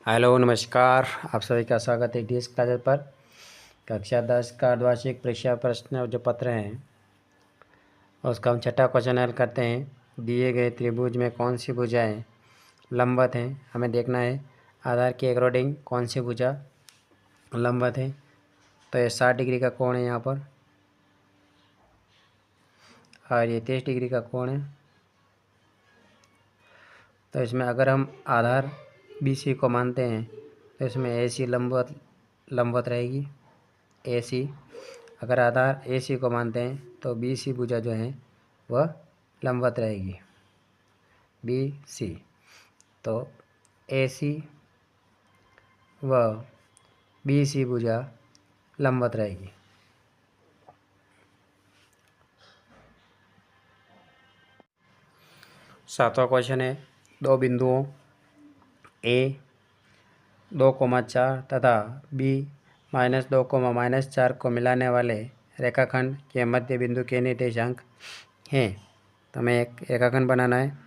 Hello नमस्कार, आप सभी का स्वागत है डीएस क्लासेस पर। कक्षा 10 का अर्धवार्षिक परीक्षा प्रश्न जो पत्र हैं उसका हम छठा क्वेश्चन हल करते हैं। दिए गए त्रिभुज में कौन सी भुजाएं लंबवत हैं, हमें देखना है आधार के अकॉर्डिंग कौन सी भुजा लंबवत है। तो ये 60 डिग्री का कोण है यहाँ पर, और ये 30 डिग्री का कोण है। तो इसमें अगर हम आधार BC को मानते हैं तो इसमें AC लंबवत रहेगी। AC अगर आधार AC को मानते हैं तो BC भुजा जो है वह लंबवत रहेगी, BC। तो AC व BC भुजा लंबवत रहेगी। सातवां क्वेश्चन है, दो बिंदुओं A 2,4 तथा B -2, -4 को मिलाने वाले रेखाखंड के मध्य बिंदु के निर्देशांक हैं। तो हमें एक रेखाखंड बनाना है,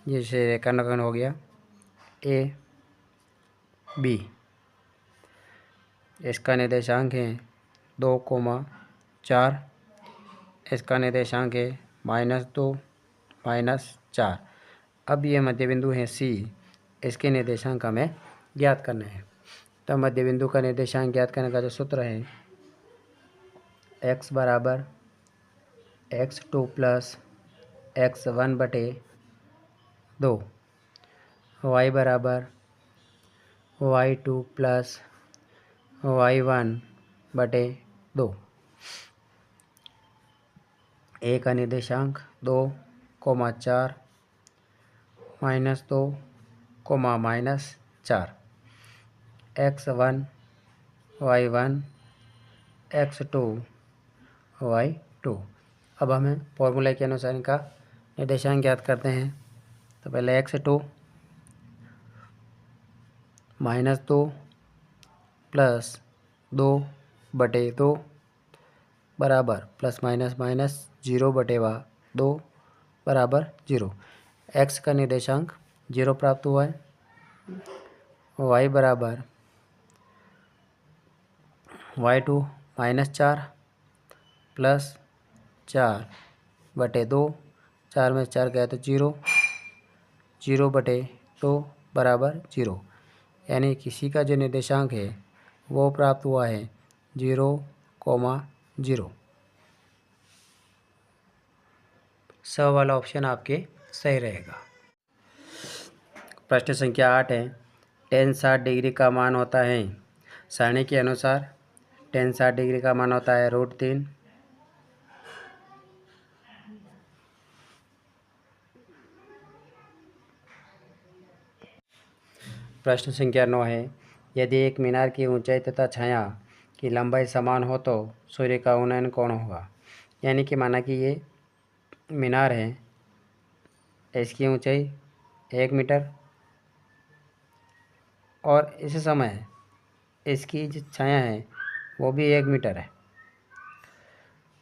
जैसे रेखाखंड हो गया AB, इसका निर्देशांक है 2,4, इसका निर्देशांक है -2, -4। अब ये मध्य बिंदु है C, इसके निर्देशांक हमें ज्ञात करना है। तो मध्य बिंदु का निर्देशांक ज्ञात करने का जो सूत्र है, x बराबर x2 प्लस x1 बटे 2, y बराबर y2 प्लस y1 बटे 2। ए का निर्देशांक 2,4 -2, -4, x1 y1 x2 y2। अब हमें फॉर्मूला के अनुसार इनका निर्देशांक ज्ञात करते हैं। तो पहले x2 -2 प्लस 2 बटे 2 बराबर प्लस माइनस माइनस 0 बटे 2 बराबर 0। x का निर्देशांक 0 प्राप्त हुआ है। y बराबर y2 -4 प्लस 4 बटे 2, 4 में 4 गया तो 0, 0 बटे 2 बराबर 0। यानी किसी का जो निर्देशांक है वो प्राप्त हुआ है 0,0। स वाला ऑप्शन आपके सही रहेगा। प्रश्न संख्या 8 है, tan 60 डिग्री का मान होता है, सारणी के अनुसार tan 60 डिग्री का मान होता है √3। प्रश्न संख्या 9 है, यदि एक मीनार की ऊंचाई तथा छाया की लंबाई समान हो तो सूर्य का उन्नयन कौन होगा। यानी कि माना कि ये मीनार है, इसकी ऊंचाई 1 मीटर और इस समय इसकी जो छाया है वो भी 1 मीटर है।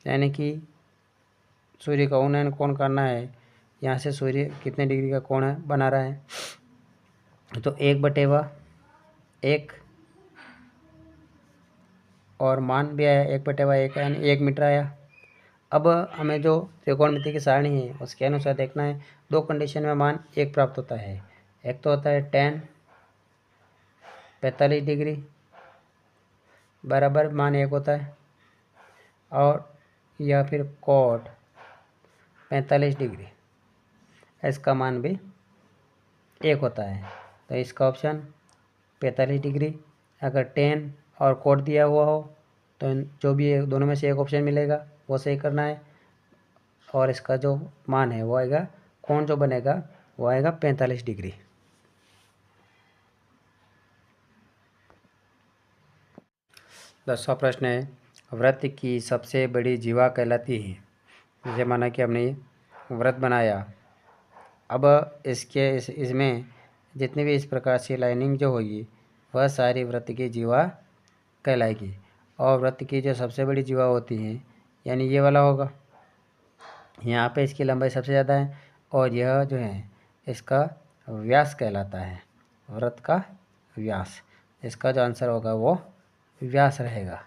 यानी कि सूर्य का उन्नयन कौन करना है, यहाँ से सूर्य कितने डिग्री का कोण बना रहा है। तो 1/1 और मान भी आया 1/1 यानी 1 मीटर आया। अब हमें जो त्रिकोणमिति की सारणी है उसके अनुसार देखना है। दो कंडीशन में मान 1 प्राप्त होता है। एक तो होता है tan 45 डिग्री बराबर मान 1 होता है, और या फिर cot 45 डिग्री, इसका मान भी 1 होता है। तो इसका ऑप्शन 45 डिग्री। अगर tan और cot दिया हुआ हो तो जो भी दोनों में से एक ऑप्शन मिलेगा वो सही करना है, और इसका जो मान है वो आएगा, कोण जो बनेगा वो आएगा 45 डिग्री। 10वां प्रश्न है, वृत्त की सबसे बड़ी जीवा कहलाती है। जैसे माना कि हमने वृत्त बनाया, अब इसमें जितनी भी इस प्रकार से लाइनिंग जो होगी वह सारी वृत्त की जीवा कहलाएगी। और वृत्त की जो सबसे बड़ी जीवा होती है यानी ये वाला होगा, यहाँ पे इसकी लंबाई सबसे ज़्यादा है, और यह जो है इसका व्यास कहलाता है, वृत्त का व्यास। इसका जो आंसर होगा वो व्यास रहेगा।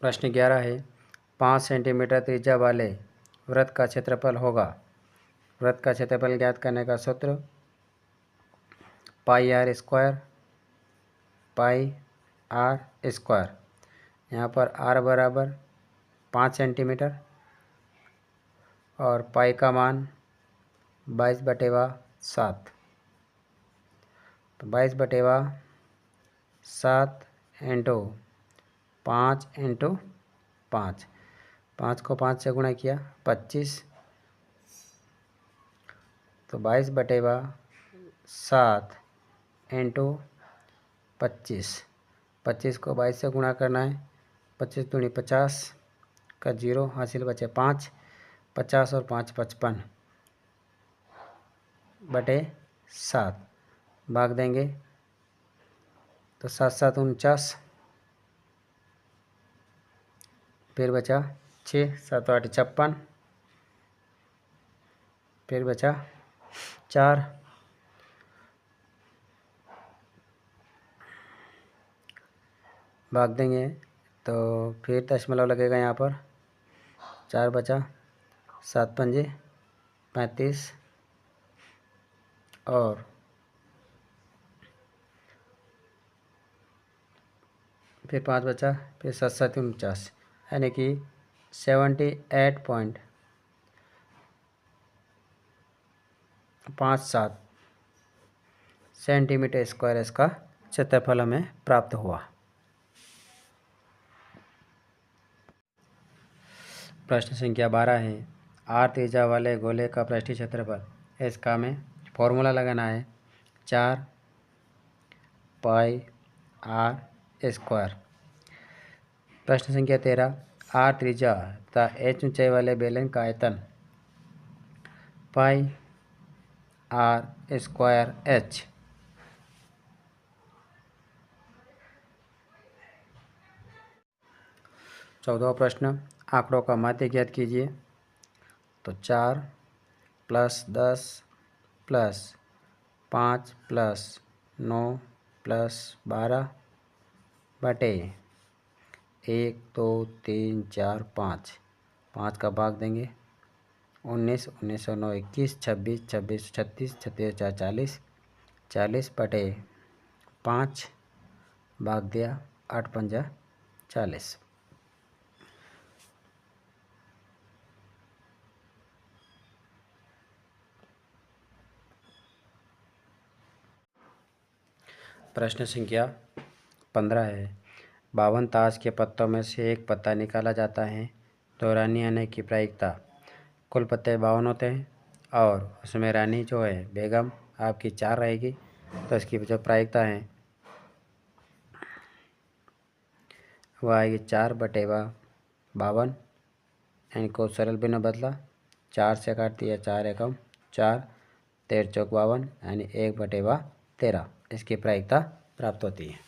प्रश्न 11 है 5 सेंटीमीटर त्रिज्या वाले वृत्त का क्षेत्रफल होगा। वृत्त का क्षेत्रफल ज्ञात करने का सूत्र पाई आर स्क्वायर। यहाँ पर आर बराबर 5 सेंटीमीटर और पाई का मान 22/7। तो 22/7 इंटू 5 इंटू 5, 5 को 5 से गुणा किया 25, तो 22/7 इंटू 25, 25 को 22 से गुणा करना है, 25 दूनी 50 का 0 हासिल बचे 5, 50 और 5 55/7 भाग देंगे तो 7 7 49, फिर बचा 6, 7 8 56, फिर बचा 4, भाग देंगे तो फिर दशमलव लगेगा यहाँ पर, 4 बचा, 7 पंजे 35 और फिर 5 बचा, फिर 7 7 49, यानी कि 78.57 सेंटीमीटर स्क्वायर इसका क्षेत्रफल हमें प्राप्त हुआ। प्रश्न संख्या 12 है आर त्रिज्या वाले गोले का पृष्ठीय क्षेत्रफल। इसका हमें फॉर्मूला लगाना है 4 पाई आर स्क्वायर। प्रश्न संख्या 13 आर त्रिज्या तथा एच ऊंचाई वाले बेलन का आयतन पाई आर स्क्वायर एच। चौदह प्रश्न आंकड़ों का माध्य ज्ञात कीजिए। तो 4 + 10 + 5 + 9 + 12 बटे 1 2 3 4 5, 5 का भाग देंगे 19, 19 और 9 21, 26, 26 36, 36 4 40, 40 बटे 5 भाग दिया 8 पंजा 40। प्रश्न संख्या 15 है 52 ताश के पत्तों में से एक पत्ता निकाला जाता है तो रानी आने की प्रायिकता। कुल पत्ते 52 होते हैं और उसमें रानी जो है बेगम आपकी 4 रहेगी, तो इसकी जो प्रायिकता है वह आएगी 4/52। इनको सरल भिन्न बदला 4 से काट दिया 4 एकम 4, 13 चौक 52 यानी 1/13 इसकी प्रायिकता प्राप्त होती है।